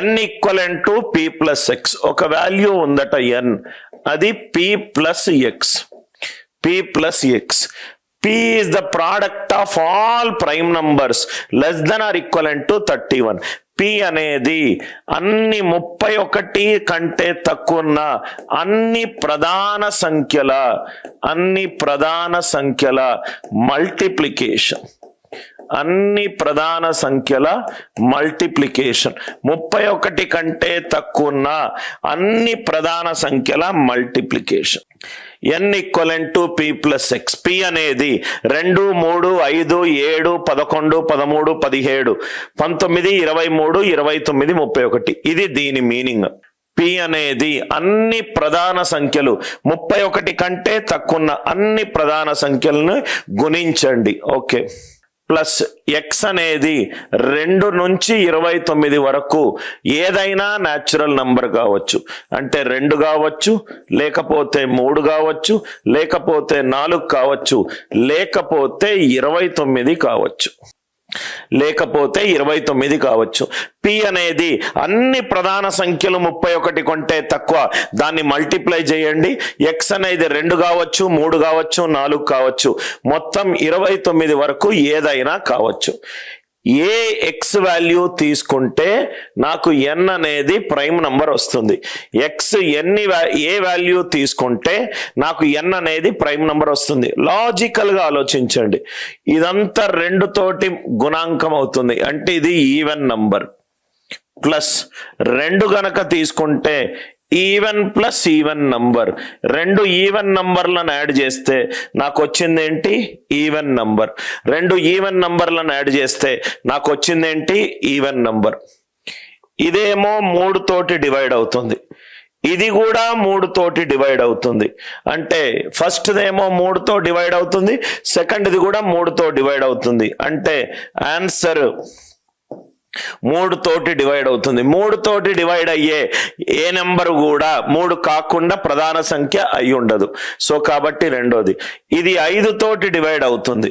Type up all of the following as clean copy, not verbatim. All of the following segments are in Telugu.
n equivalent to p plus X. ఒక వాల్యూ ఉందట n, అది p plus X. p plus X. p is the product of all prime numbers less than or equivalent to 31. p అనేది అన్ని 31 కంటే తక్కువ ఉన్న అన్ని ప్రధాన సంఖ్యల మల్టిప్లికేషన్. అన్ని ప్రధాన సంఖ్యల మల్టిప్లికేషన్. 31 కంటే తక్కువ ఉన్న అన్ని ప్రధాన సంఖ్యల multiplication. n equivalent to p plus X. p అనేది 2, 3, 5, 7, 11, 13, 17, 19, 23, 29, 31. ఇది దీని మీనింగ్. p అనేది అన్ని ప్రధాన సంఖ్యలు 31 కంటే తక్కువ ఉన్న అన్ని ప్రధాన సంఖ్యలను గుణించండి. ఓకే. ప్లస్ ఎక్స్ అనేది 2 నుంచి 29 వరకు ఏదైనా న్యాచురల్ నంబర్ కావచ్చు. అంటే 2 కావచ్చు, లేకపోతే 3 కావచ్చు, లేకపోతే 4 కావచ్చు, లేకపోతే 29 కావచ్చు. p అనేది అన్ని ప్రధాన సంఖ్యలు 31 కంటే తక్కువ, దాన్ని మల్టిప్లై చేయండి. x అనేది 2 కావచ్చు, 3 కావచ్చు, 4 కావచ్చు, మొత్తం 29 వరకు ఏదైనా కావచ్చు. ఏ ఎక్స్ వాల్యూ తీసుకుంటే నాకు n అనేది ప్రైమ్ నంబర్ వస్తుంది. ఏ వాల్యూ తీసుకుంటే నాకు n అనేది ప్రైమ్ నంబర్ వస్తుంది. లాజికల్ గా ఆలోచించండి. ఇదంతా 2 తోటి గుణాంకం అవుతుంది, అంటే ఇది ఈవెన్ నంబర్. ప్లస్ 2 గనక తీసుకుంటే even plus even number. 2 even నంబర్లను యాడ్ చేస్తే నాకు వచ్చింది ఏంటి? Even number. 2 ఈవెన్ నంబర్లను యాడ్ చేస్తే నాకు వచ్చింది ఏంటి? Even number. ఇదేమో 3 తోటి డివైడ్ అవుతుంది, ఇది కూడా 3 తోటి డివైడ్ అవుతుంది. అంటే ఫస్ట్ దేమో 3 తో డివైడ్ అవుతుంది, సెకండ్ది కూడా 3 తో డివైడ్ అవుతుంది. అంటే ఆన్సర్ 3 తోటి డివైడ్ అవుతుంది. 3 తోటి డివైడ్ అయ్యే ఏ నెంబర్ కూడా 3 కాకుండా ప్రధాన సంఖ్య అయి ఉండదు. సో కాబట్టి రెండోది. ఇది 5 తోటి డివైడ్ అవుతుంది,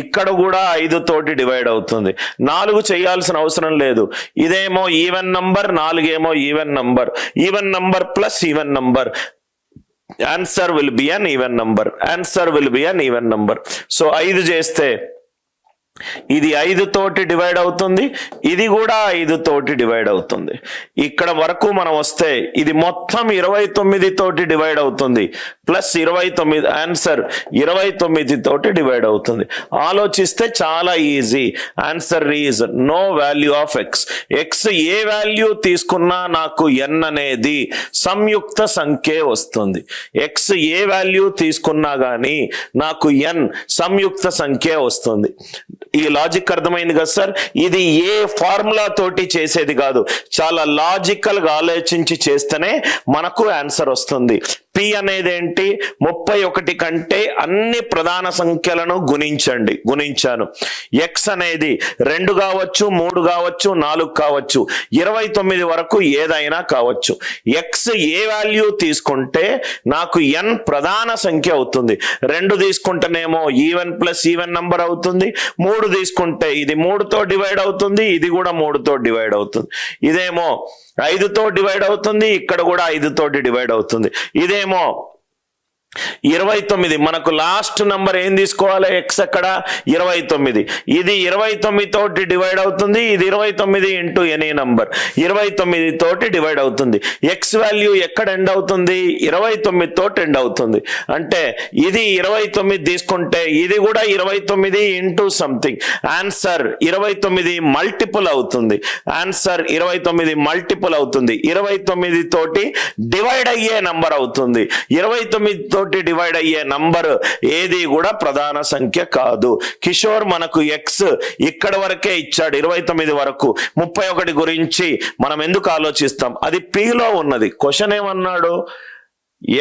ఇక్కడ కూడా 5 తోటి డివైడ్ అవుతుంది. 4 చేయాల్సిన అవసరం లేదు. ఇదేమో ఈవెన్ నంబర్, 4 ఏమో even number. Even number plus even number. Answer will be an even number. So 5 చేస్తే ఇది 5 తోటి డివైడ్ అవుతుంది, ఇది కూడా 5 తోటి డివైడ్ అవుతుంది. ఇక్కడ వరకు మనం వస్తే ఇది మొత్తం 29 తోటి డివైడ్ అవుతుంది. ప్లస్ 29, ఆన్సర్ 29 తోటి డివైడ్ అవుతుంది. ఆలోచిస్తే చాలా easy. Answer is no value of X. X ఏ వాల్యూ తీసుకున్నా నాకు n అనేది సంయుక్త సంఖ్య వస్తుంది. ఎక్స్ ఏ వాల్యూ తీసుకున్నా గానీ నాకు n సంయుక్త సంఖ్య వస్తుంది. ఈ లాజిక్ అర్థమైంది కదా సార్? ఇది ఏ ఫార్ములా తోటి చేసేది కాదు, చాలా లాజికల్ గా ఆలోచించి చేస్తేనే మనకు ఆన్సర్ వస్తుంది. p అనేది ఏంటి? 31 కంటే అన్ని ప్రధాన సంఖ్యలను గుణించాను. x అనేది 2 కావచ్చు, 3 కావచ్చు, 4 కావచ్చు, 29 వరకు ఏదైనా కావచ్చు. x ఏ వాల్యూ తీసుకుంటే నాకు n ప్రధాన సంఖ్య అవుతుంది. 2 తీసుకుంటేనేమో ఈవెన్ ప్లస్ ఈవెన్ నంబర్ అవుతుంది. 3 తీసుకుంటే ఇది 3 తో డివైడ్ అవుతుంది, ఇది కూడా 3 తో డివైడ్ అవుతుంది. ఇదేమో 5 తో డివైడ్ అవుతుంది, ఇక్కడ కూడా 5 తోటి డివైడ్ అవుతుంది. ఇదేమో 29. మనకు లాస్ట్ నంబర్ ఏం తీసుకోవాలి? ఎక్స్ అక్కడ 29. ఇది 29 తోటి డివైడ్ అవుతుంది, ఇది 29 ఇంటూ ఎనీ నంబర్ 29 తోటి డివైడ్ అవుతుంది. ఎక్స్ వాల్యూ ఎక్కడ ఎండ్ అవుతుంది? 29 తోటి ఎండ్ అవుతుంది. అంటే ఇది 29 తీసుకుంటే ఇది కూడా 29 ఇంటూ సంథింగ్. ఆన్సర్ 29 మల్టిపుల్ అవుతుంది. 29 తోటి డివైడ్ అయ్యే నంబర్ అవుతుంది. 29 తోటి డివైడ్ అయ్యే నంబర్ ఏది కూడా ప్రధాన సంఖ్య కాదు. కిషోర్ మనకు ఎక్స్ ఇక్కడ వరకే ఇచ్చాడు, 29 వరకు. 31 గురించి మనం ఎందుకు ఆలోచిస్తాం? అది పీలో ఉన్నది. క్వశ్చన్ ఏమన్నాడు?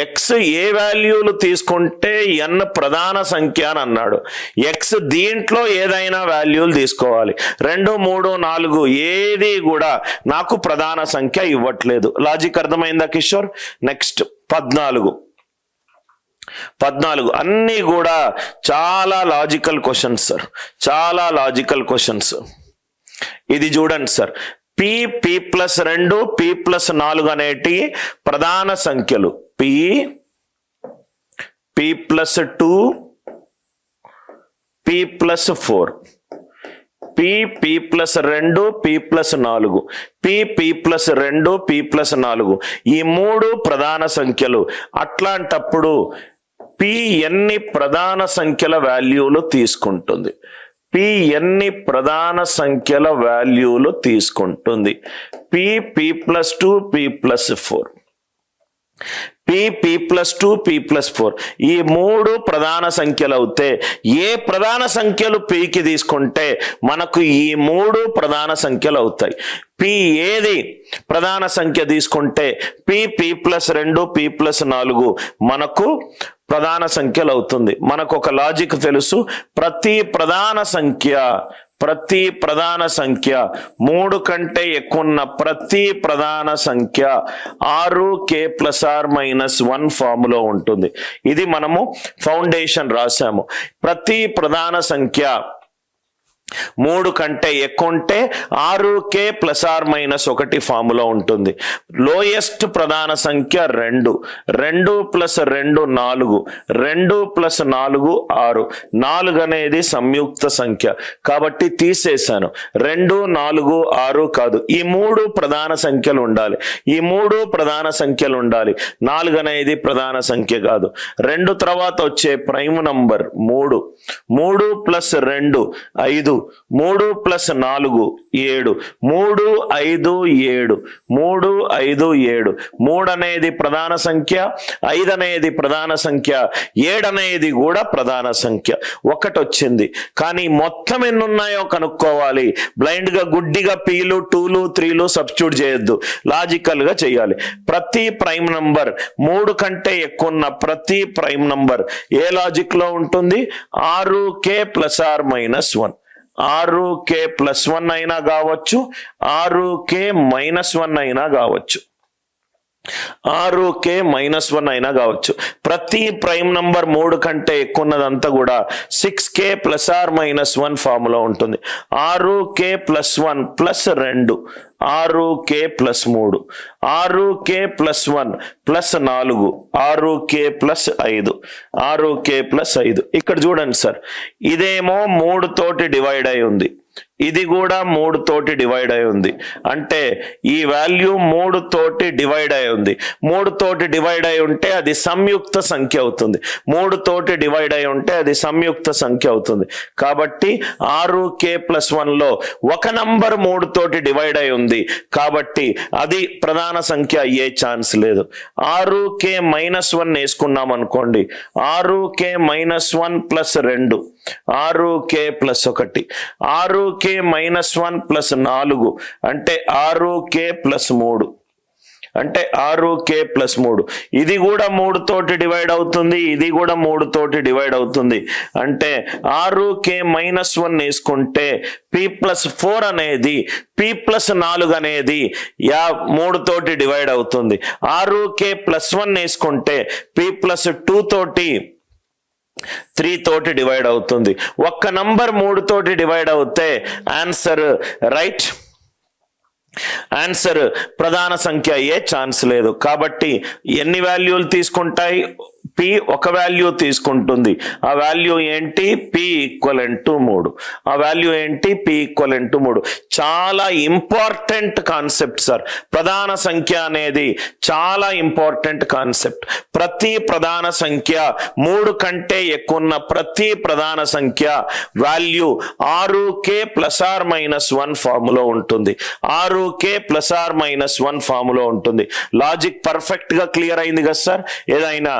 ఎక్స్ ఏ వాల్యూలు తీసుకుంటే n ప్రధాన సంఖ్య అని అన్నాడు. ఎక్స్ దీంట్లో ఏదైనా వాల్యూలు తీసుకోవాలి. 2, 3, 4 ఏది కూడా నాకు ప్రధాన సంఖ్య ఇవ్వట్లేదు. లాజిక్ అర్థమైందా కిషోర్? నెక్స్ట్ 14 అన్నీ కూడా చాలా లాజికల్ క్వశ్చన్స్ సార్, చాలా లాజికల్ క్వశ్చన్స్. ఇది చూడండి sir, P plus 2 P plus 4 అనేటి ప్రధాన సంఖ్యలు. P plus 2 P plus 4, P plus 2 P plus 4, P plus 2 P plus 4, ఈ 3 ప్రధాన సంఖ్యలు. అట్లాంటప్పుడు పి ఎన్ని ప్రధాన సంఖ్యల వాల్యూలు తీసుకుంటుంది? పి ఎన్ని ప్రధాన సంఖ్యల వాల్యూలు తీసుకుంటుంది? P plus 2 P plus 4, P plus 2 P plus 4, ఈ 3 ప్రధాన సంఖ్యలు అవుతే ఏ ప్రధాన సంఖ్యలు పికి తీసుకుంటే మనకు ఈ 3 ప్రధాన సంఖ్యలు అవుతాయి. పి ఏది ప్రధాన సంఖ్య తీసుకుంటే పి ప్లస్ 2 పి ప్లస్ 4 మనకు ప్రధాన సంఖ్యలు అవుతుంది. మనకు ఒక లాజిక్ తెలుసు, ప్రతి ప్రధాన సంఖ్య 3 కంటే ఎక్కువ ఉన్న ప్రతి ప్రధాన సంఖ్య 6k ± 1 ఫార్ములో ఉంటుంది. ఇది మనము ఫౌండేషన్ రాసాము. ప్రతి ప్రధాన సంఖ్య 3 కంటే ఎక్కువ ఉంటే 6k ± 1 ఫార్ములా ఉంటుంది. లోయెస్ట్ ప్రధాన సంఖ్య 2, 2 + 2 4, 2 + 4 6, 4 అనేది సంయుక్త సంఖ్య కాబట్టి తీసేశాను. 2 4 6 కాదు, ఈ 3 ప్రధాన సంఖ్యలు ఉండాలి. ఈ 3 ప్రధాన సంఖ్యలు ఉండాలి. 4 అనేది ప్రధాన సంఖ్య కాదు. 2 తర్వాత వచ్చే ప్రైమ్ నంబర్ 3, 3 + 2 5, 3 + 4 7, 3 5 7, 3 5 7, 3 అనేది ప్రధాన సంఖ్య, 5 అనేది ప్రధాన సంఖ్య, 7 అనేది కూడా ప్రధాన సంఖ్య. ఒకటి వచ్చింది, కానీ మొత్తం ఎన్ని ఉన్నాయో కనుక్కోవాలి. బ్లైండ్ గా గుడ్డిగా పీలు 2లు 3లు సబ్స్టిట్యూట్ చేయొద్దు, లాజికల్ గా చేయాలి. ప్రతి ప్రైమ్ నంబర్ 3 కంటే ఎక్కువ ఉన్న ప్రతి ప్రైమ్ నంబర్ ఏ లాజిక్ లో ఉంటుంది? 6k ± 1, 6k + 1 అయినా కావచ్చు, 6k - 1 అయినా కావచ్చు, 6k - 1 అయినా కావచ్చు. ప్రతి ప్రైమ్ నంబర్ 3 కంటే ఎక్కువ ఉన్నదంతా కూడా 6k ± 1 ఫార్ములా ఉంటుంది. 6k + 1 + 2 6k + 3, 6k + 1 + 4, 6k + 5, 6k + 5. ఇక్కడ చూడండి సార్, ఇదేమో 3 తోటి డివైడ్ అయి ఉంది, ఇది కూడా 3 తోటి డివైడ్ అయి ఉంది. అంటే ఈ వాల్యూ 3 తోటి డివైడ్ అయి ఉంది. 3 తోటి డివైడ్ అయి ఉంటే అది సంయుక్త సంఖ్య అవుతుంది. 3 తోటి డివైడ్ అయి ఉంటే అది సంయుక్త సంఖ్య అవుతుంది. కాబట్టి 6k + 1 లో ఒక నంబర్ 3 తోటి డివైడ్ అయి ఉంది కాబట్టి అది ప్రధాన సంఖ్య అయ్యే ఛాన్స్ లేదు. 6k - 1 వేసుకున్నాం అనుకోండి, 6k - 1 + 2, 6k + 1, 6k - 1 + 4 అంటే 6k + 3, అంటే 6k + 3. ఇది కూడా 3 తోటి డివైడ్ అవుతుంది, ఇది కూడా 3 తోటి డివైడ్ అవుతుంది. అంటే 6k - 1 వేసుకుంటే p+4 అనేది p+4 అనేది 3 తోటి డివైడ్ అవుతుంది. 6k + 1 వేసుకుంటే p+2 తోటి 3 తోటి డివైడ్ అవుతుంది. ఒక్క నంబర్ 3 తోటి డివైడ్ అవుతే ఆన్సర్ రైట్, ఆన్సర్ ప్రధాన సంఖ్య అయ్యే ఛాన్స్ లేదు. కాబట్టి ఎన్ని వాల్యూలు తీసుకుంటాయి? పి ఒక వాల్యూ తీసుకుంటుంది. ఆ వాల్యూ ఏంటి? p = 3. ఆ వాల్యూ ఏంటి? p = 3. చాలా ఇంపార్టెంట్ కాన్సెప్ట్ సార్. ప్రధాన సంఖ్య అనేది చాలా ఇంపార్టెంట్ కాన్సెప్ట్. ప్రతి ప్రధాన సంఖ్య 3 కంటే ఎక్కువ ఉన్న ప్రతి ప్రధాన సంఖ్య వాల్యూ 6k ± 1 ఫార్ములో ఉంటుంది. 6k ± 1 ఫార్ములో ఉంటుంది. లాజిక్ పర్ఫెక్ట్ గా క్లియర్ అయింది కదా సార్? ఏదైనా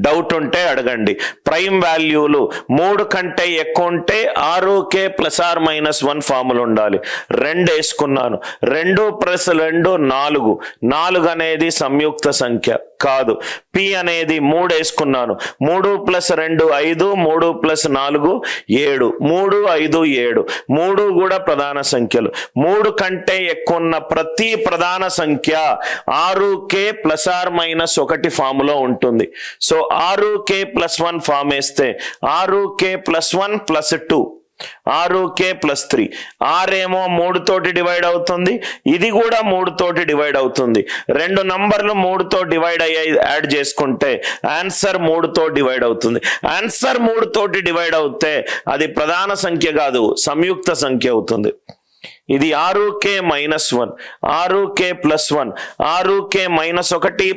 డౌట్ ఉంటే అడగండి. ప్రైమ్ వాల్యూలు 3 కంటే ఎక్కువ ఉంటే 6k ± 1 ఫార్ములా ఉండాలి. 2 వేసుకున్నాను, 2 + 2 4, 4 అనేది సంయుక్త సంఖ్య కాదు. p అనేది 3 వేసుకున్నాను, 3 + 2 5, 3 + 4 7, 3 5 7, 3 కూడా ప్రధాన సంఖ్యలు. 3 కంటే ఎక్కువ ఉన్న ప్రతి ప్రధాన సంఖ్య 6k ± 1 ఫార్ములో ఉంటుంది. సో 6k + 1 ఫామ్ వేస్తే 6k + 1 + 2 6k+3. 6 ఏమో 3 తోటి డివైడ్ అవుతుంది, ఇది కూడా 3 తోటి డివైడ్ అవుతుంది. రెండు నంబర్లు 3 తో డివైడ్ అయ్యాయి, యాడ్ చేసుకుంటే ఆన్సర్ 3 తో డివైడ్ అవుతుంది. ఆన్సర్ 3 తోటి డివైడ్ అవుతే అది ప్రధాన సంఖ్య కాదు, సంయుక్త సంఖ్య అవుతుంది. ఇది 6k-1, 6k+1, 6k-1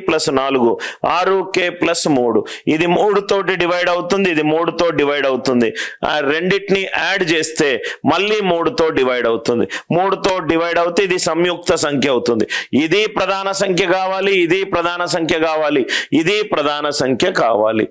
+4, 6k+3. ఇది 3 తోటి డివైడ్ అవుతుంది, ఇది 3 తో డివైడ్ అవుతుంది. ఆ రెండింటిని యాడ్ చేస్తే మళ్ళీ 3 తో డివైడ్ అవుతుంది. 3 తో డివైడ్ అవుతే ఇది సంయుక్త సంఖ్య అవుతుంది. ఇది ప్రధాన సంఖ్య కావాలి, ఇది ప్రధాన సంఖ్య కావాలి, ఇది ప్రధాన సంఖ్య కావాలి.